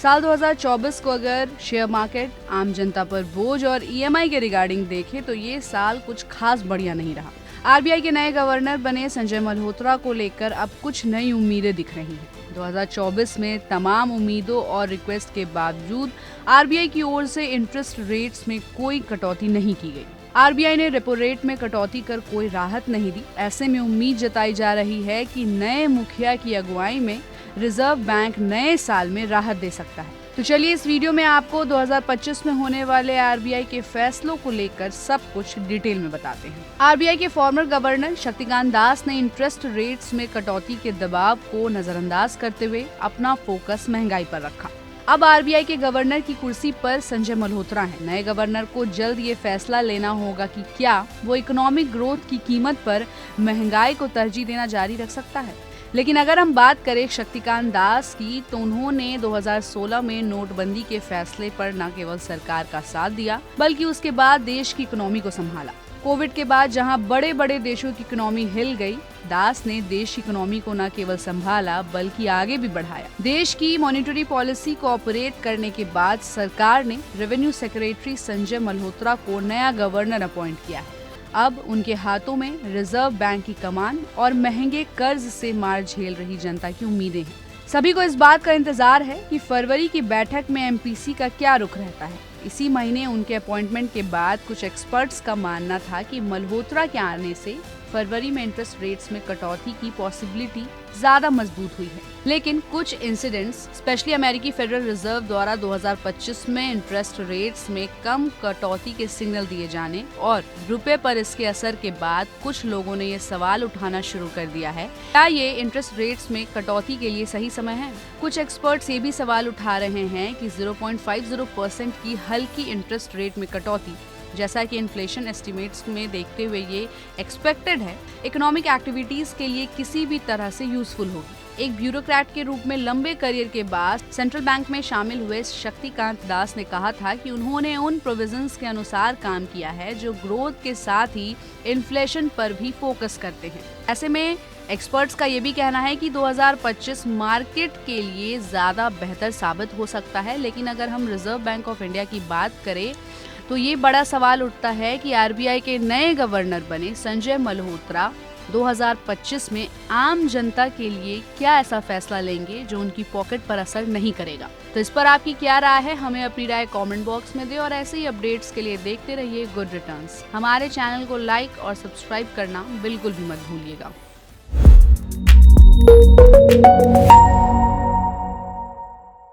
साल 2024 को अगर शेयर मार्केट, आम जनता पर बोझ और ईएमआई के रिगार्डिंग देखें तो ये साल कुछ खास बढ़िया नहीं रहा। आरबीआई के नए गवर्नर बने संजय मल्होत्रा को लेकर अब कुछ नई उम्मीदें दिख रही हैं। 2024 में तमाम उम्मीदों और रिक्वेस्ट के बावजूद आरबीआई की ओर से इंटरेस्ट रेट्स में कोई कटौती नहीं की गई। आरबीआई ने रेपो रेट में कटौती कर कोई राहत नहीं दी। ऐसे में उम्मीद जताई जा रही है कि नए मुखिया की अगुवाई में रिजर्व बैंक नए साल में राहत दे सकता है। तो चलिए इस वीडियो में आपको 2025 में होने वाले आरबीआई के फैसलों को लेकर सब कुछ डिटेल में बताते हैं। आरबीआई के फॉर्मर गवर्नर शक्तिकांत दास ने इंटरेस्ट रेट्स में कटौती के दबाव को नजरअंदाज करते हुए अपना फोकस महंगाई पर रखा। अब आरबीआई के गवर्नर की कुर्सी पर संजय मल्होत्रा हैं। नए गवर्नर को जल्द ये फैसला लेना होगा कि क्या वो इकोनॉमिक ग्रोथ की कीमत पर महंगाई को तरजीह देना जारी रख सकता है। लेकिन अगर हम बात करें शक्तिकांत दास की, तो उन्होंने 2016 में नोटबंदी के फैसले पर न केवल सरकार का साथ दिया बल्कि उसके बाद देश की इकोनॉमी को संभाला। कोविड के बाद जहां बड़े बड़े देशों की इकोनॉमी हिल गई, दास ने देश की इकोनॉमी को न केवल संभाला बल्कि आगे भी बढ़ाया। देश की मॉनेटरी पॉलिसी को ऑपरेट करने के बाद सरकार ने रेवेन्यू सेक्रेटरी संजय मल्होत्रा को नया गवर्नर अपॉइंट किया है। अब उनके हाथों में रिजर्व बैंक की कमान और महंगे कर्ज से मार झेल रही जनता की उम्मीदें हैं। सभी को इस बात का इंतजार है कि फरवरी की बैठक में एमपीसी का क्या रुख रहता है। इसी महीने उनके अपॉइंटमेंट के बाद कुछ एक्सपर्ट्स का मानना था कि मल्होत्रा के आने से फरवरी में इंटरेस्ट रेट्स में कटौती की पॉसिबिलिटी ज्यादा मजबूत हुई है। लेकिन कुछ इंसिडेंट्स, स्पेशली अमेरिकी फेडरल रिजर्व द्वारा 2025 में इंटरेस्ट रेट्स में कम कटौती के सिग्नल दिए जाने और रुपए पर इसके असर के बाद कुछ लोगों ने ये सवाल उठाना शुरू कर दिया है, क्या ये इंटरेस्ट रेट्स में कटौती के लिए सही समय है। कुछ एक्सपर्ट्स ये भी सवाल उठा रहे हैं कि 0.50% की हल्की इंटरेस्ट रेट में कटौती, जैसा कि इन्फ्लेशन एस्टिमेट्स में देखते हुए ये एक्सपेक्टेड है, इकोनॉमिक एक्टिविटीज के लिए किसी भी तरह से यूजफुल होगी। एक ब्यूरोक्रेट के रूप में लंबे करियर के बाद सेंट्रल बैंक में शामिल हुए शक्तिकांत दास ने कहा था कि उन्होंने उन प्रोविजंस के अनुसार काम किया है जो ग्रोथ के साथ ही इन्फ्लेशन पर भी फोकस करते हैं। ऐसे में एक्सपर्ट्स का ये भी कहना है कि 2025 मार्केट के लिए ज्यादा बेहतर साबित हो सकता है। लेकिन अगर हम रिजर्व बैंक ऑफ इंडिया की बात करें तो ये बड़ा सवाल उठता है कि आरबीआई के नए गवर्नर बने संजय मल्होत्रा 2025 में आम जनता के लिए क्या ऐसा फैसला लेंगे जो उनकी पॉकेट पर असर नहीं करेगा। तो इस पर आपकी क्या राय है, हमें अपनी राय कमेंट बॉक्स में दें और ऐसे ही अपडेट्स के लिए देखते रहिए गुड रिटर्न्स। हमारे चैनल को लाइक और सब्सक्राइब करना बिल्कुल भी मत भूलिएगा।